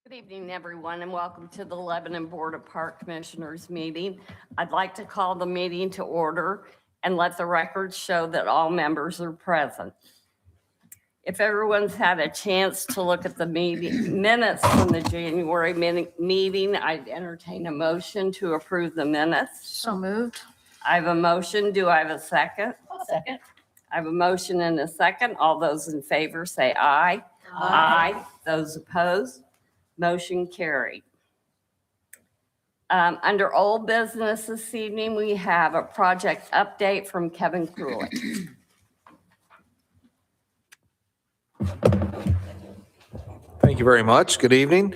Good evening, everyone, and welcome to the Lebanon Board of Park Commissioners meeting. I'd like to call the meeting to order and let the record show that all members are present. If everyone's had a chance to look at the minutes from the January meeting, I'd entertain a motion to approve the minutes. So moved. I have a motion. Do I have a second? I'll second. I have a motion and a second. All those in favor say aye. Aye. Those opposed? Motion carried. Under old business this evening, we have a project update from Kevin Cooley. Thank you very much. Good evening.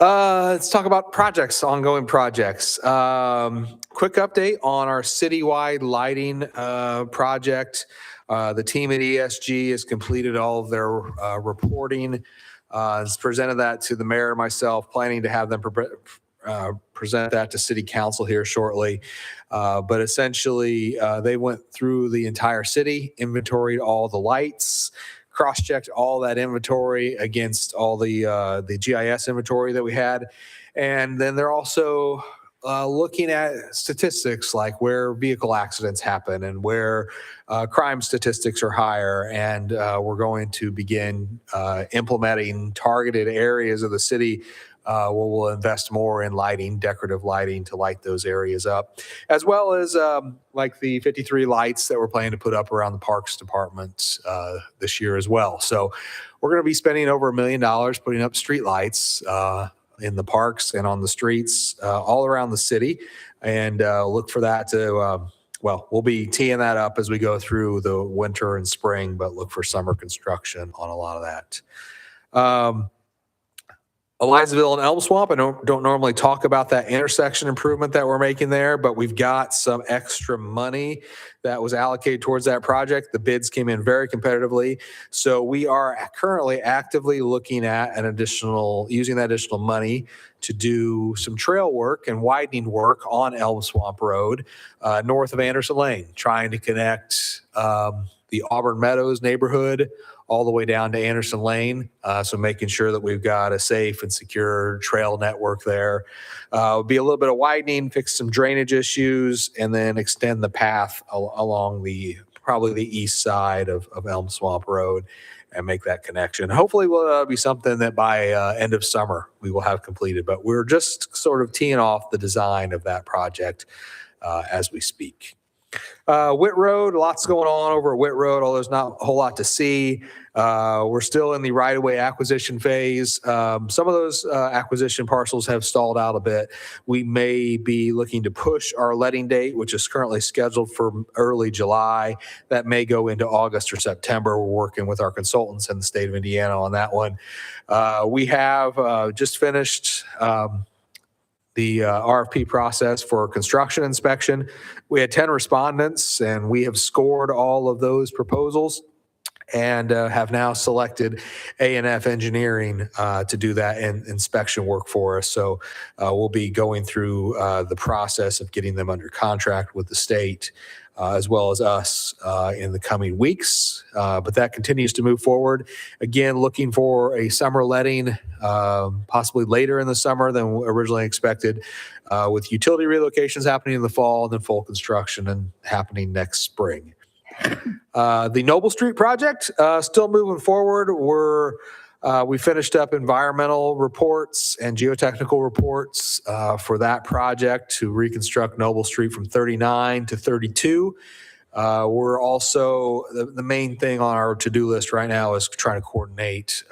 Let's talk about projects, ongoing projects. Quick update on our citywide lighting project. The team at ESG has completed all of their reporting. Has presented that to the mayor and myself, planning to have them present that to city council here shortly. But essentially, they went through the entire city, inventoried all the lights, cross-checked all that inventory against all the GIS inventory that we had. And then they're also looking at statistics like where vehicle accidents happen and where crime statistics are higher. And we're going to begin implementing targeted areas of the city where we'll invest more in lighting, decorative lighting to light those areas up, as well as like the 53 lights that we're planning to put up around the Parks Department this year as well. So we're going to be spending over $1 million putting up street lights in the parks and on the streets all around the city, and look for that to, well, we'll be teeing that up as we go through the winter and spring, but look for summer construction on a lot of that. Elizaville and Elm Swamp, I don't normally talk about that intersection improvement that we're making there, but we've got some extra money that was allocated towards that project. The bids came in very competitively. So we are currently actively looking at using that additional money to do some trail work and widening work on Elm Swamp Road, north of Anderson Lane, trying to connect the Auburn Meadows neighborhood all the way down to Anderson Lane. So making sure that we've got a safe and secure trail network there. It'll be a little bit of widening, fix some drainage issues, and then extend the path along probably the east side of Elm Swamp Road and make that connection. Hopefully will be something that by end of summer we will have completed, but we're just sort of teeing off the design of that project as we speak. Whit Road, lots going on over at Whit Road, although there's not a whole lot to see. We're still in the right-of-way acquisition phase. Some of those acquisition parcels have stalled out a bit. We may be looking to push our letting date, which is currently scheduled for early July. That may go into August or September. We're working with our consultants in the state of Indiana on that one. We have just finished the RFP process for construction inspection. We had 10 respondents, and we have scored all of those proposals and have now selected A&F Engineering to do that inspection work for us. So we'll be going through the process of getting them under contract with the state as well as us in the coming weeks. But that continues to move forward. Again, looking for a summer letting, possibly later in the summer than originally expected, with utility relocations happening in the fall and then full construction and happening next spring. The Noble Street project, still moving forward. We finished up environmental reports and geotechnical reports for that project to reconstruct Noble Street from 39 to 32. We're also, the main thing on our to-do list right now is trying to coordinate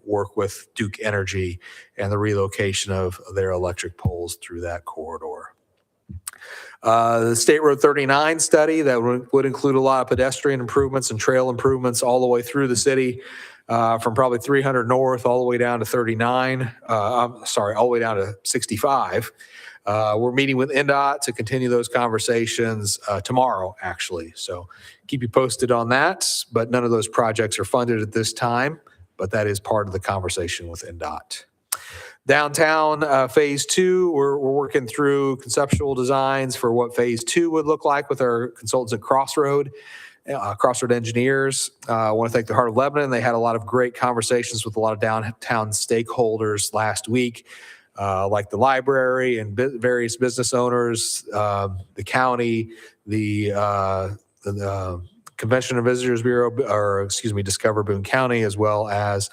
work with Duke Energy and the relocation of their electric poles through that corridor. The State Road 39 study that would include a lot of pedestrian improvements and trail improvements all the way through the city, from probably 300 north all the way down to 39. All the way down to 65. We're meeting with NDOT to continue those conversations tomorrow, actually. So keep you posted on that. But none of those projects are funded at this time, but that is part of the conversation with NDOT. Downtown phase 2, we're working through conceptual designs for what phase 2 would look like with our consultants at Crossroad. Crossroad Engineers. I want to thank the Heart of Lebanon. They had a lot of great conversations with a lot of downtown stakeholders last week, like the library and various business owners, the county, the Convention and Visitors Bureau, or excuse me, Discover Boone County, as well as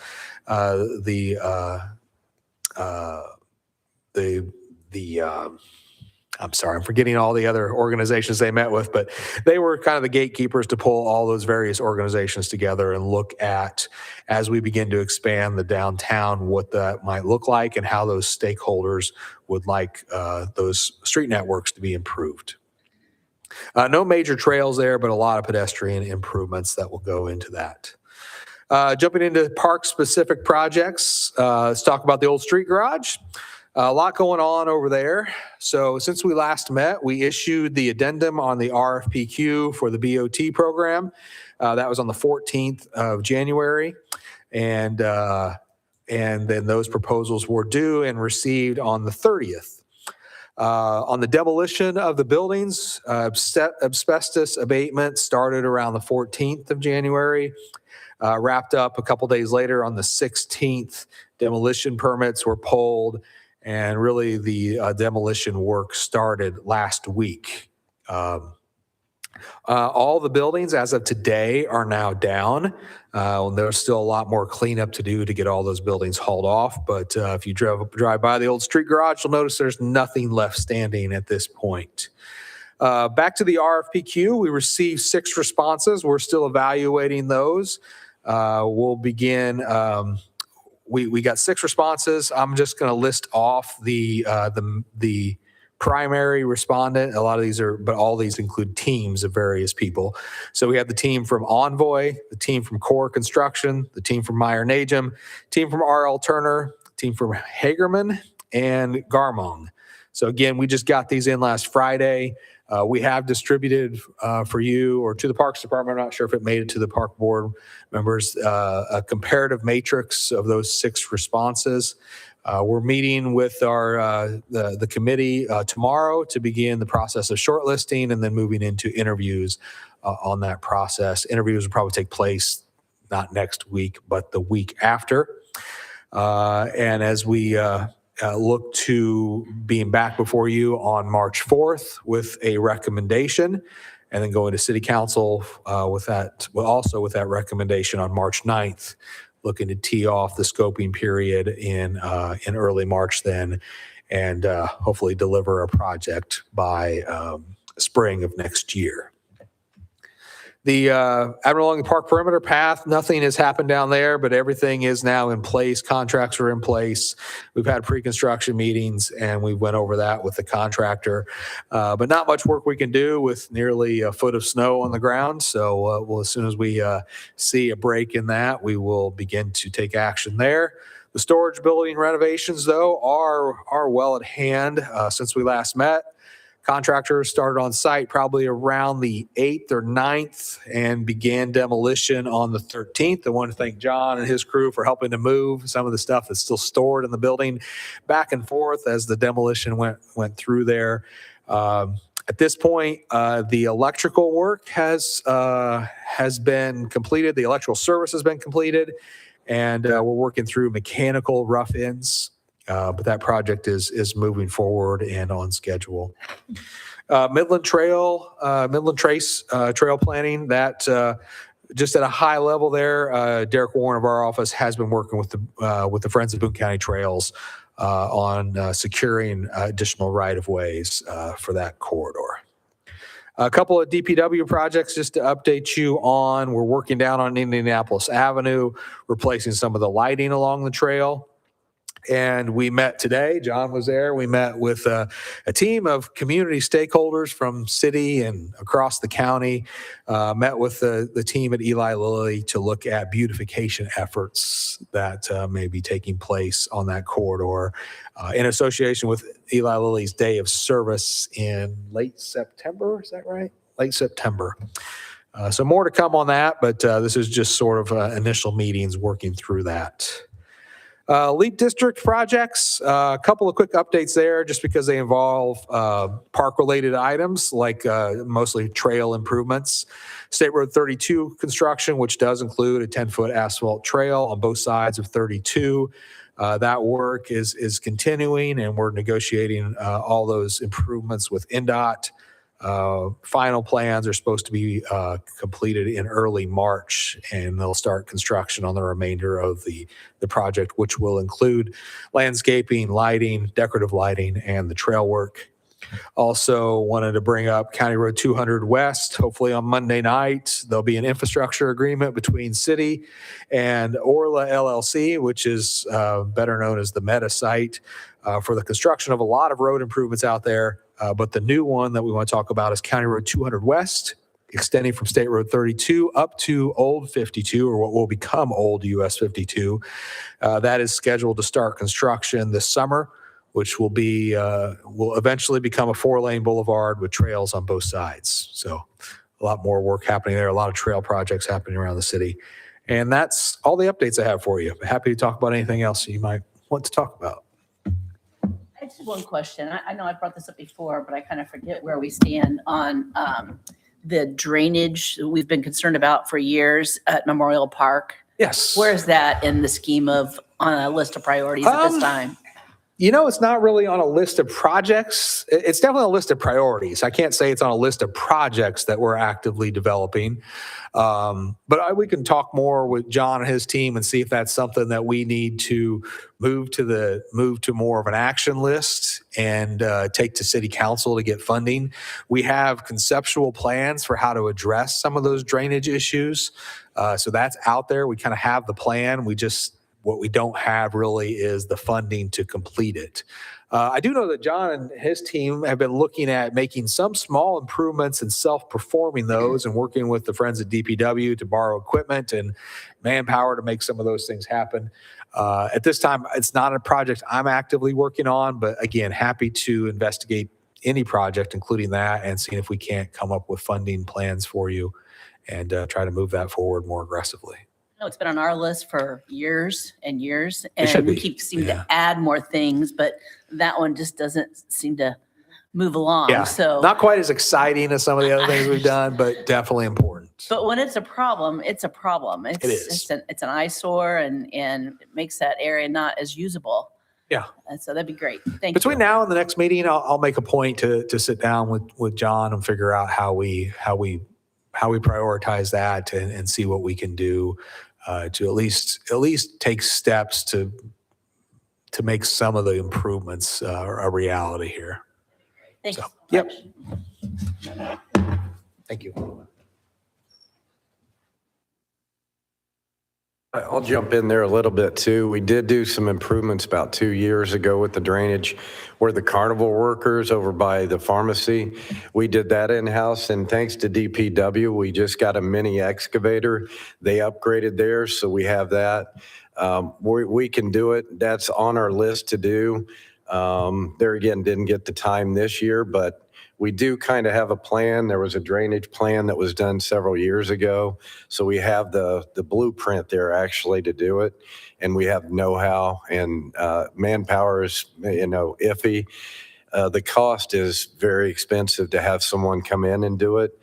I'm sorry, I'm forgetting all the other organizations they met with, but they were kind of the gatekeepers to pull all those various organizations together and look at, as we begin to expand the downtown, what that might look like and how those stakeholders would like those street networks to be improved. No major trails there, but a lot of pedestrian improvements that will go into that. Jumping into park-specific projects, let's talk about the old street garage. A lot going on over there. So since we last met, we issued the addendum on the RFPQ for the BOT program. That was on the 14th of January. And then those proposals were due and received on the 30th. On the demolition of the buildings, asbestos abatement started around the 14th of January. Wrapped up a couple days later on the 16th. Demolition permits were pulled, and really the demolition work started last week. All the buildings as of today are now down. There's still a lot more cleanup to do to get all those buildings hauled off. But if you drive by the old street garage, you'll notice there's nothing left standing at this point. Back to the RFPQ, we received 6 responses. We're still evaluating those. We'll begin. We got 6 responses. I'm just going to list off the primary respondent. A lot of these but all these include teams of various people. So we have the team from Envoy, the team from Core Construction, the team from Meyer Najum, team from R.L. Turner, team from Hagerman, and Garmong. So again, we just got these in last Friday. We have distributed for you or to the Parks Department, I'm not sure if it made it to the Park Board members, a comparative matrix of those 6 responses. We're meeting with the committee tomorrow to begin the process of shortlisting and then moving into interviews on that process. Interviews will probably take place not next week, but the week after. And as we look to being back before you on March 4th with a recommendation, and then going to City Council with that recommendation on March 9th, looking to tee off the scoping period in early March then, and hopefully deliver a project by spring of next year. The Admiral along the Park Perimeter Path, nothing has happened down there, but everything is now in place. Contracts are in place. We've had pre-construction meetings, and we went over that with the contractor. But not much work we can do with nearly a foot of snow on the ground. So as soon as we see a break in that, we will begin to take action there. The storage building renovations, though, are well at hand since we last met. Contractors started on site probably around the 8th or 9th and began demolition on the 13th. I want to thank John and his crew for helping to move some of the stuff that's still stored in the building back and forth as the demolition went through there. At this point, the electrical work has been completed. The electrical service has been completed, and we're working through mechanical rough-ins. But that project is moving forward and on schedule. Midland Trace trail planning, that just at a high level there, Derek Warren of our office has been working with the Friends of Boone County Trails on securing additional right-of-ways for that corridor. A couple of DPW projects just to update you on. We're working down on Indianapolis Avenue, replacing some of the lighting along the trail. And we met today. John was there. We met with a team of community stakeholders from city and across the county. Met with the team at Eli Lilly to look at beautification efforts that may be taking place on that corridor in association with Eli Lilly's Day of Service in late September. Is that right? Late September. So more to come on that, but this is just sort of initial meetings working through that. LEAP district projects, a couple of quick updates there just because they involve park-related items like mostly trail improvements. State Road 32 construction, which does include a 10-foot asphalt trail on both sides of 32. That work is continuing, and we're negotiating all those improvements with NDOT. Final plans are supposed to be completed in early March, and they'll start construction on the remainder of the project, which will include landscaping, lighting, decorative lighting, and the trail work. Also wanted to bring up County Road 200 West. Hopefully on Monday night, there'll be an infrastructure agreement between city and Orla LLC, which is better known as the Meta site, for the construction of a lot of road improvements out there. But the new one that we want to talk about is County Road 200 West, extending from State Road 32 up to Old 52, or what will become Old US 52. That is scheduled to start construction this summer, which will eventually become a 4-lane boulevard with trails on both sides. So a lot more work happening there, a lot of trail projects happening around the city. And that's all the updates I have for you. Happy to talk about anything else you might want to talk about. I just have one question. I know I brought this up before, but I kind of forget where we stand on the drainage we've been concerned about for years at Memorial Park. Yes. Where's that in the scheme of on a list of priorities at this time? You know, it's not really on a list of projects. It's definitely on a list of priorities. I can't say it's on a list of projects that we're actively developing. But we can talk more with John and his team and see if that's something that we need to move to more of an action list and take to city council to get funding. We have conceptual plans for how to address some of those drainage issues. So that's out there. We kind of have the plan. What we don't have really is the funding to complete it. I do know that John and his team have been looking at making some small improvements and self-performing those and working with the friends at DPW to borrow equipment and manpower to make some of those things happen. At this time, it's not a project I'm actively working on, but again, happy to investigate any project, including that, and seeing if we can't come up with funding plans for you and try to move that forward more aggressively. No, it's been on our list for years and years, It should and we be. keep seeming Yeah. to add more things, but that one just doesn't seem to move along. Yeah, So, not quite as exciting as some of the other things we've done, but definitely important. but when it's a problem, it's a problem. It's It is. it's an eyesore, and it makes that area not as usable. Yeah. And so that'd be great. Thank Between you. now and the next meeting, I'll make a point to sit down with John and figure out how we prioritize that and see what we can do to at least take steps to make some of the improvements a reality here. Thank you. So, so yep. much. Thank you. I'll jump in there a little bit too. We did do some improvements about 2 years ago with the drainage where the carnival workers over by the pharmacy, we did that in-house, and thanks to DPW, we just got a mini excavator. They upgraded theirs, so we have that. We can do it. That's on our list to do. There again, didn't get the time this year, but we do kind of have a plan. There was a drainage plan that was done several years ago. So we have the blueprint there actually to do it. And we have know-how, and manpower is, iffy. The cost is very expensive to have someone come in and do it.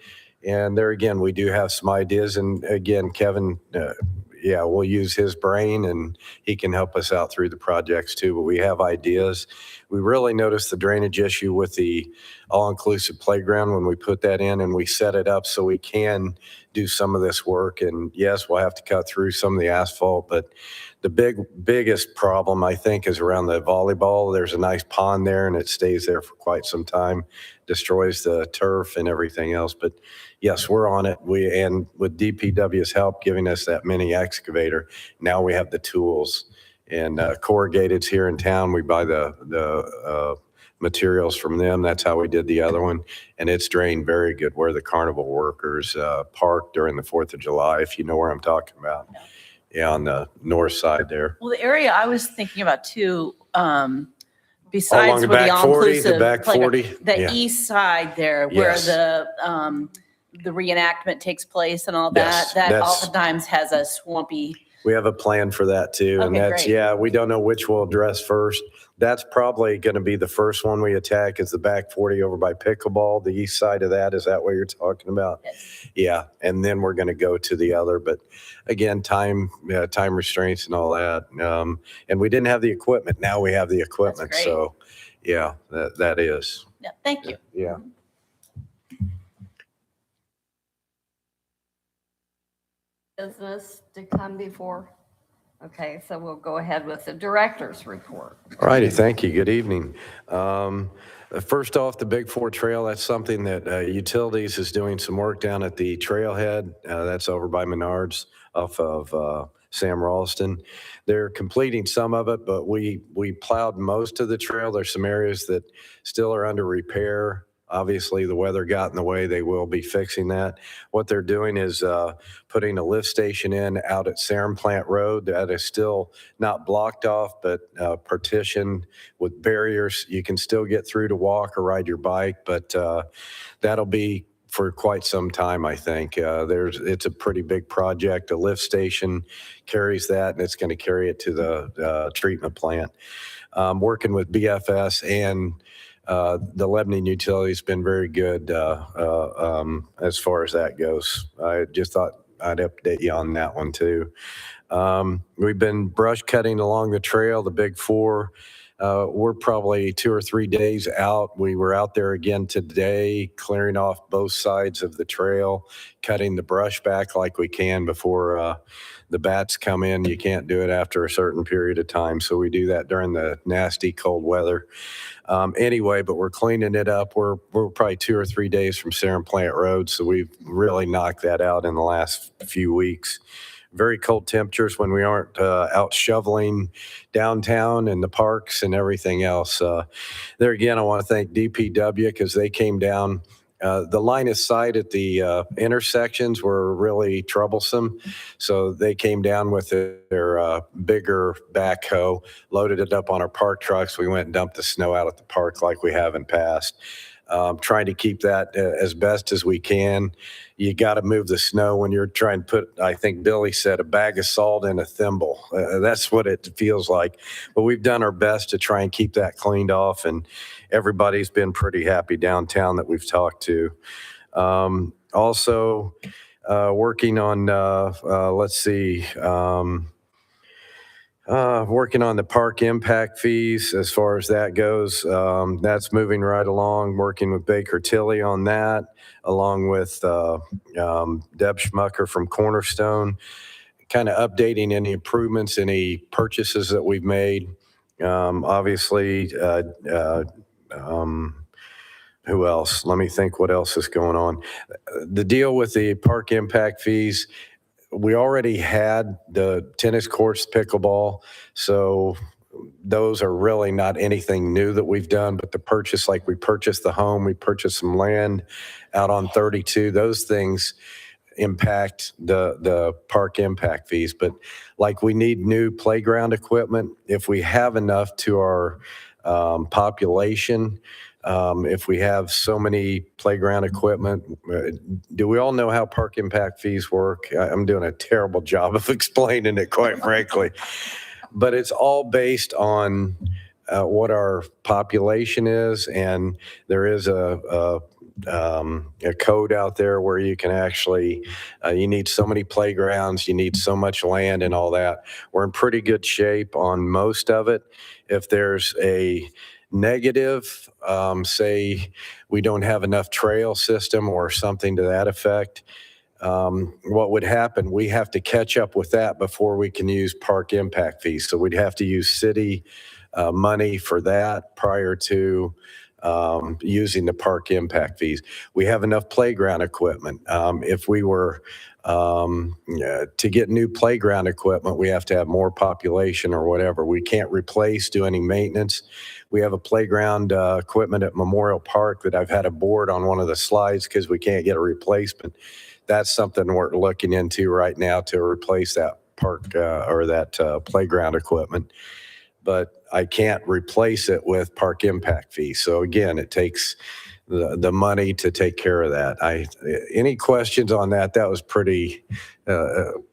And there again, we do have some ideas. And again, Kevin, we'll use his brain and he can help us out through the projects too, but we have ideas. We really noticed the drainage issue with the all-inclusive playground when we put that in and we set it up so we can do some of this work. And yes, we'll have to cut through some of the asphalt, but the biggest problem I think is around the volleyball. There's a nice pond there and it stays there for quite some time, destroys the turf and everything else. But yes, we're on it. And with DPW's help giving us that mini excavator, now we have the tools. And corrugated's here in town. We buy the materials from them. That's how we did the other one. And it's drained very good where the carnival workers park during the 4th of July, if you know where I'm talking about. Yeah, on the north side there. Well, the area I was thinking about too, besides Along the where the back 40, the all-inclusive back playground, 40, the yeah. east side there, where Yes. the reenactment takes place and all that, Yes, that that's- oftentimes has a swampy We have a plan for that too. And Okay, that's, great. yeah, we don't know which we'll address first. That's probably going to be the first one we attack is the back 40 over by pickleball. The east side of that, is that what you're talking about? Yes. Yeah. And then we're going to go to the other, but again, time restraints and all that. And we didn't have the equipment. Now we have the equipment. great. So yeah, that is. Yeah, thank you. Yeah. Business to come before? Okay, so we'll go ahead with the director's report. All righty, thank you. Good evening. First off, the Big Four Trail, that's something that Utilities is doing some work down at the trailhead. That's over by Menards off of Sam Ralston. They're completing some of it, but we plowed most of the trail. There's some areas that still are under repair. Obviously, the weather got in the way. They will be fixing that. What they're doing is putting a lift station in out at Sarum Plant Road that is still not blocked off, but partitioned with barriers. You can still get through to walk or ride your bike, but that'll be for quite some time, I think. It's a pretty big project. A lift station carries that, and it's going to carry it to the treatment plant. Working with BFS and the Lebanon Utilities been very good as far as that goes. I just thought I'd update you on that one too. We've been brush cutting along the trail, the Big Four. We're probably 2 or 3 days out. We were out there again today, clearing off both sides of the trail, cutting the brush back like we can before the bats come in. You can't do it after a certain period of time. So we do that during the nasty cold weather. Anyway, but we're cleaning it up. We're probably 2 or 3 days from Sarum Plant Road. So we've really knocked that out in the last few weeks. Very cold temperatures when we aren't out shoveling downtown and the parks and everything else. There again, I want to thank DPW because they came down. The line of sight at the intersections were really troublesome. So they came down with their bigger backhoe, loaded it up on our park trucks. We went and dumped the snow out at the park like we have in past. Trying to keep that as best as we can. You got to move the snow when you're trying to put, I think Billy said, a bag of salt in a thimble. That's what it feels like. But we've done our best to try and keep that cleaned off, and everybody's been pretty happy downtown that we've talked to. Also, working on, let's see, working on the park impact fees as far as that goes. That's moving right along, working with Baker Tilly on that, along with Deb Schmucker from Cornerstone, kind of updating any improvements, any purchases that we've made. Obviously, who else? Let me think what else is going on. The deal with the park impact fees, we already had the tennis courts, pickleball, so those are really not anything new that we've done, but the purchase, like we purchased the home, we purchased some land out on 32, those things impact the park impact fees. But like we need new playground equipment, if we have enough to our population, if we have so many playground equipment, do we all know how park impact fees work? I'm doing a terrible job of explaining it, quite frankly. But it's all based on what our population is, and there is a code out there where you can actually, you need so many playgrounds, you need so much land and all that. We're in pretty good shape on most of it. If there's a negative, say we don't have enough trail system or something to that effect, what would happen, we have to catch up with that before we can use park impact fees. So we'd have to use city money for that prior to using the park impact fees. We have enough playground equipment. If we were to get new playground equipment, we have to have more population or whatever. We can't replace, do any maintenance. We have a playground equipment at Memorial Park that I've had a board on one of the slides because we can't get a replacement. That's something we're looking into right now to replace that park or that playground equipment. But I can't replace it with park impact fees. So again, it takes the money to take care of that. Any questions on that? That was pretty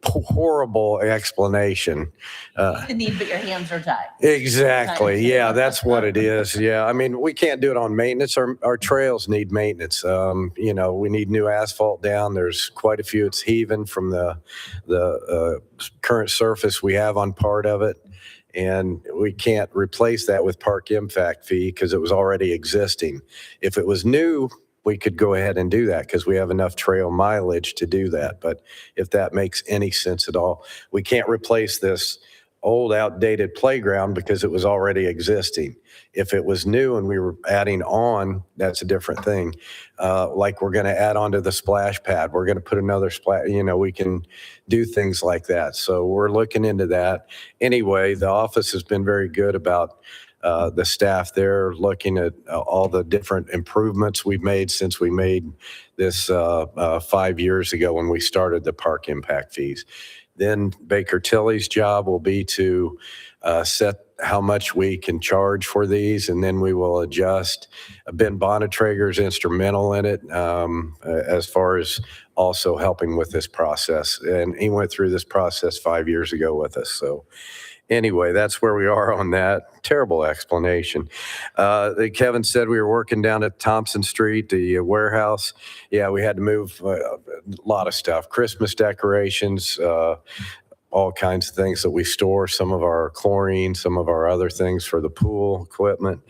horrible explanation. The need, but your hands are tied. Exactly. Yeah, that's what it is. Yeah, I mean, we can't do it on maintenance. Our trails need maintenance. We need new asphalt down. There's quite a few. It's heaving from the current surface we have on part of it. And we can't replace that with park impact fee because it was already existing. If it was new, we could go ahead and do that because we have enough trail mileage to do that. But if that makes any sense at all, we can't replace this old outdated playground because it was already existing. If it was new and we were adding on, that's a different thing. Like we're going to add on to the splash pad. We're going to put another splash, we can do things like that. So we're looking into that. Anyway, the office has been very good about the staff there looking at all the different improvements we've made since we made this 5 years ago when we started the park impact fees. Then Baker Tilly's job will be to set how much we can charge for these, and then we will adjust. Ben Bonnetrager's instrumental in it as far as also helping with this process. And he went through this process 5 years ago with us. So anyway, that's where we are on that. Terrible explanation. Kevin said we were working down at Thompson Street, the warehouse. Yeah, we had to move a lot of stuff, Christmas decorations, all kinds of things that we store, some of our chlorine, some of our other things for the pool equipment.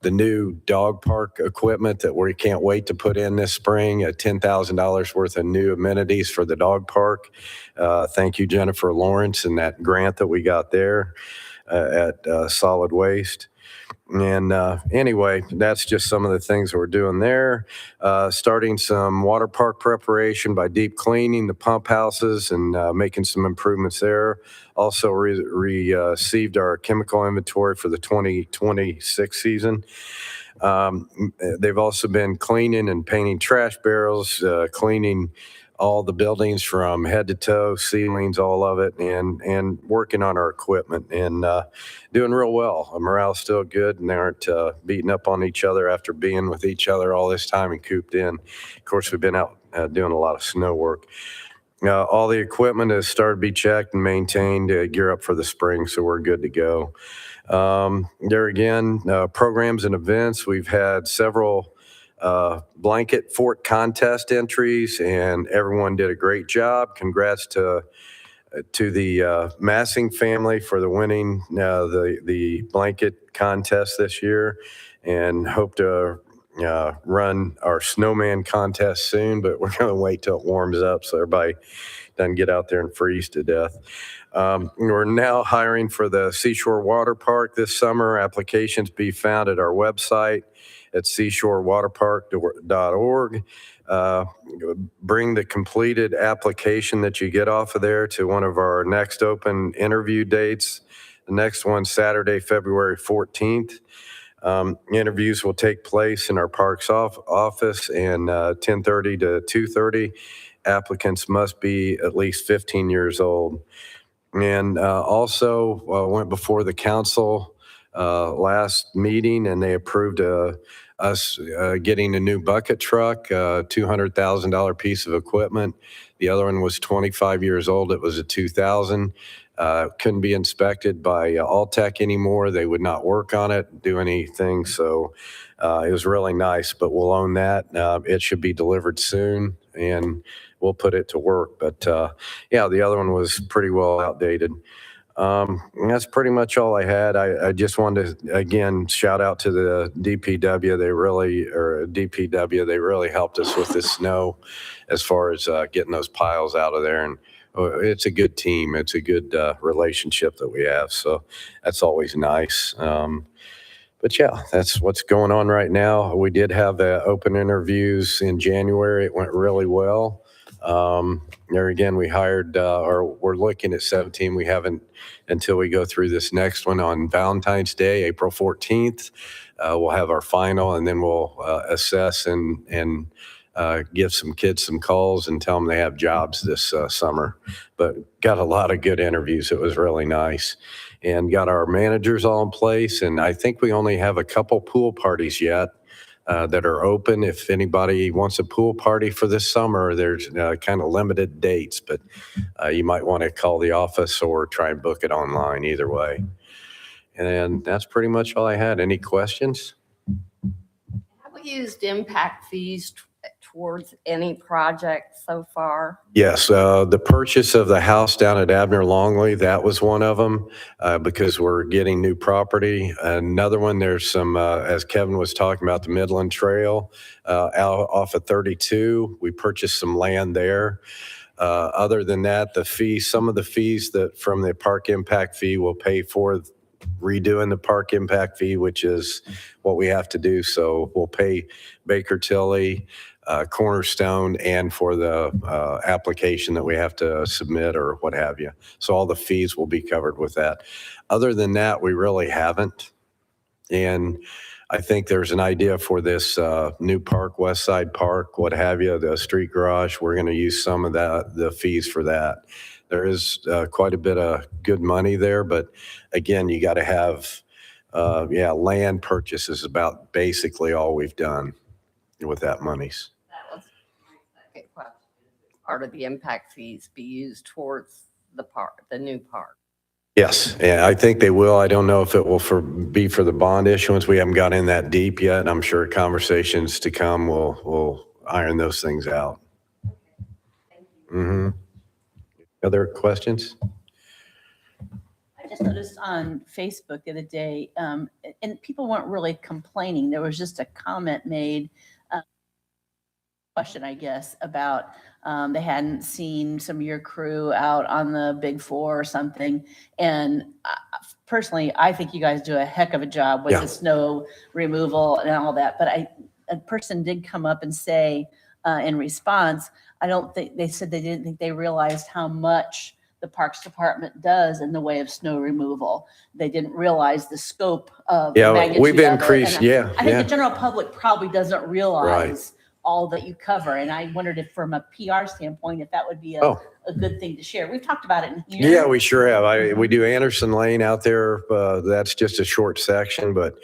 The new dog park equipment that we can't wait to put in this spring, $10,000 worth of new amenities for the dog park. Thank you, Jennifer Lawrence, and that grant that we got there at Solid Waste. And anyway, that's just some of the things that we're doing there. Starting some water park preparation by deep cleaning the pump houses and making some improvements there. Also received our chemical inventory for the 2026 season. They've also been cleaning and painting trash barrels, cleaning all the buildings from head to toe, ceilings, all of it, and working on our equipment and doing real well. Our morale's still good, and they aren't beating up on each other after being with each other all this time and cooped in. Of course, we've been out doing a lot of snow work. All the equipment has started to be checked and maintained to gear up for the spring, so we're good to go. There again, programs and events. We've had several blanket fort contest entries, and everyone did a great job. Congrats to the Massing family for the winning the blanket contest this year, and hope to run our snowman contest soon, but we're going to wait till it warms up so everybody doesn't get out there and freeze to death. We're now hiring for the Seashore Water Park this summer. Applications be found at our website at seashorewaterpark.org. Bring the completed application that you get off of there to one of our next open interview dates. The next one, Saturday, February 14th. Interviews will take place in our parks office and 10:30 to 2:30. Applicants must be at least 15 years old. And also went before the council last meeting, and they approved us getting a new bucket truck, $200,000 piece of equipment. The other one was 25 years old. It was a 2000. Couldn't be inspected by Alltech anymore. They would not work on it, do anything. So it was really nice, but we'll own that. It should be delivered soon, and we'll put it to work. But yeah, the other one was pretty well outdated. And that's pretty much all I had. I just wanted to, again, shout out to the DPW. They really helped us with the snow as far as getting those piles out of there. And it's a good team. It's a good relationship that we have. So that's always nice. But yeah, that's what's going on right now. We did have open interviews in January. It went really well. There again, we hired, or we're looking at 17. We haven't until we go through this next one on Valentine's Day, April 14th. We'll have our final, and then we'll assess and give some kids some calls and tell them they have jobs this summer. But got a lot of good interviews. It was really nice. And got our managers all in place. And I think we only have a couple pool parties yet that are open. If anybody wants a pool party for this summer, there's kind of limited dates, but you might want to call the office or try and book it online, either way. And that's pretty much all I had. Any questions? Have we used impact fees towards any project so far? Yes, the purchase of the house down at Abner Longley, that was one of them, because we're getting new property. Another one, there's some, as Kevin was talking about, the Midland Trail out off of 32. We purchased some land there. Other than that, the fees, some of the fees that from the park impact fee will pay for redoing the park impact fee, which is what we have to do. So we'll pay Baker Tilly, Cornerstone, and for the application that we have to submit or what have you. So all the fees will be covered with that. Other than that, we really haven't. And I think there's an idea for this new park, West Side Park, what have you, the street garage. We're going to use some of that, the fees for that. There is quite a bit of good money there, but again, you got to have, land purchase is about basically all we've done with that monies. That was my second question. Part of the impact fees be used towards the park, the new park? Yes, yeah, I think they will. I don't know if it will be for the bond issuance. We haven't got in that deep yet, and I'm sure conversations to come will iron those things out. Mm-hmm. Other questions? I just noticed on Facebook the other day, and people weren't really complaining. There was just a comment made, question, I guess, about they hadn't seen some of your crew out on the Big Four or something. And personally, I think you guys do a heck of a job with the snow removal and all that. But a person did come up and say in response, I don't think, they said they didn't think they realized how much the Parks Department does in the way of snow removal. They didn't realize the scope of the magnitude we've of it. increased, And I think the general public probably doesn't realize Right. all that you cover. And I wondered if from a PR standpoint, if that would be a good thing to share. We've talked about it in here. Yeah, we sure have. We do Anderson Lane out there. That's just a short section, but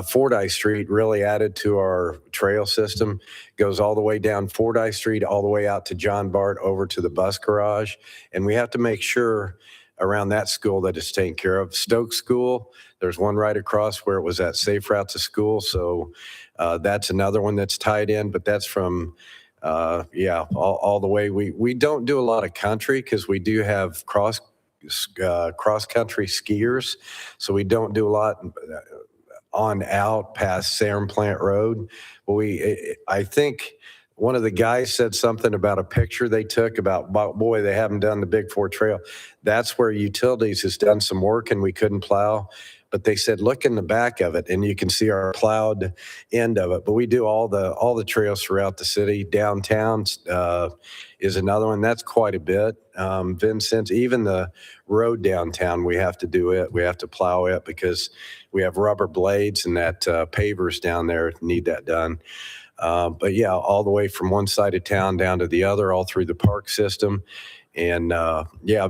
Fordyce Street really added to our trail system. Goes all the way down Fordyce Street, all the way out to John Bart, over to the bus garage. And we have to make sure around that school that it's taken care of. Stokes School, there's one right across where it was at Safe Route to School. So that's another one that's tied in, but that's from all the way. We don't do a lot of country because we do have cross country skiers, so we don't do a lot on out past Salem Plant Road. But I think one of the guys said something about a picture they took about, boy, they haven't done the Big Four Trail. That's where utilities has done some work and we couldn't plow. But they said, look in the back of it and you can see our plowed end of it. But we do all the trails throughout the city. Downtown is another one. That's quite a bit. Vincent, even the road downtown, we have to do it. We have to plow it because we have rubber blades and that pavers down there need that done. But yeah, all the way from one side of town down to the other, all through the park system. And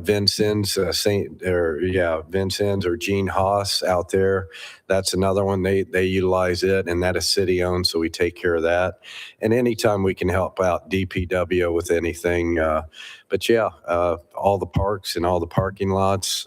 Vincent's Vincent's or Gene Haas out there. That's another one. They utilize it, and that is city owned, so we take care of that. And anytime we can help out DPW with anything, but all the parks and all the parking lots.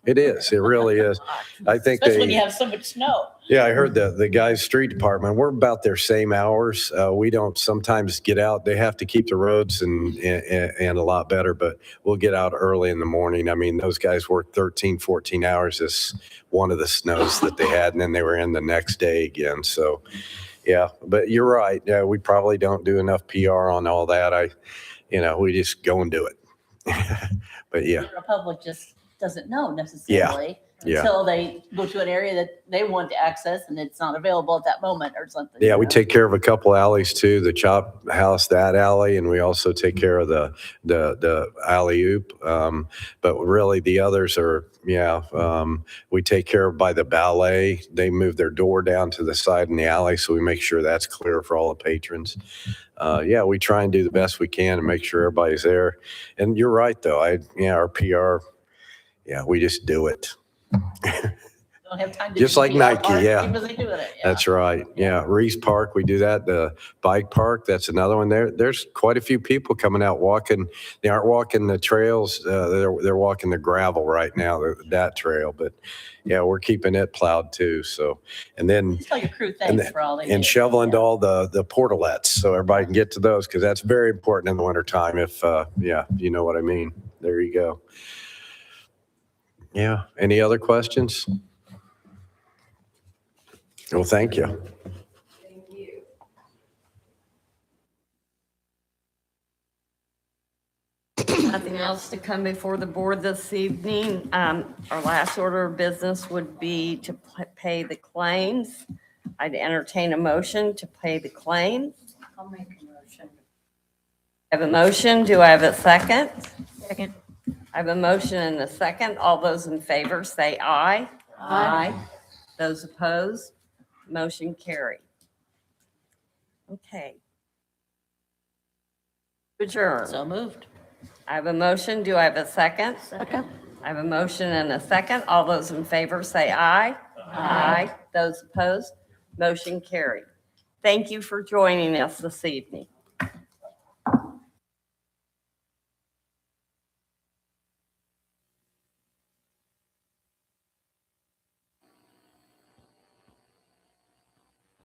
It is. It really is. I think especially when you have so much snow. Yeah, I heard the guys' street department, we're about their same hours. We don't sometimes get out. They have to keep the roads and a lot better, but we'll get out early in the morning. I mean, those guys work 13, 14 hours this one of the snows that they had, and then they were in the next day again. So, yeah, but you're right. Yeah, we probably don't do enough PR on all that. We just go and do it. But yeah. The public just doesn't know necessarily. Yeah. Until they go to an area that they want to access and it's not available at that moment or something. Yeah, we take care of a couple alleys too, the Chop House, that alley, and we also take care of the alley oop. But really the others are, we take care of by the ballet. They move their door down to the side in the alley, so we make sure that's clear for all the patrons. We try and do the best we can and make sure everybody's there. And you're right though, our PR, we just do it. The Don't have time to. Just do like PR Nike, part. yeah. Keep busy doing it, yeah. That's right. Yeah. Reese Park, we do that. The bike park, that's another one there. There's quite a few people coming out walking. They aren't walking the trails. They're walking the gravel right now, that trail. But yeah, we're keeping it plowed too. So, and then, Just tell your crew and, thanks for all they do. and shoveling Yeah. all the portalets so everybody can get to those because that's very important in the wintertime. If, you know what I mean. There you go. Yeah. Any other questions? Well, thank you. Nothing else to come before the board this evening. Our last order of business would be to pay the claims. I'd entertain a motion to pay the claims. I'll make a motion. I have a motion. Do I have a second? Second. I have a motion and a second. All those in favor say aye. Aye. Those opposed, motion carried. Okay. Adjourn. So moved. I have a motion. Do I have a second? Second. I have a motion and a second. All those in favor say aye. Aye. Those opposed, motion carried. Thank you for joining us this evening.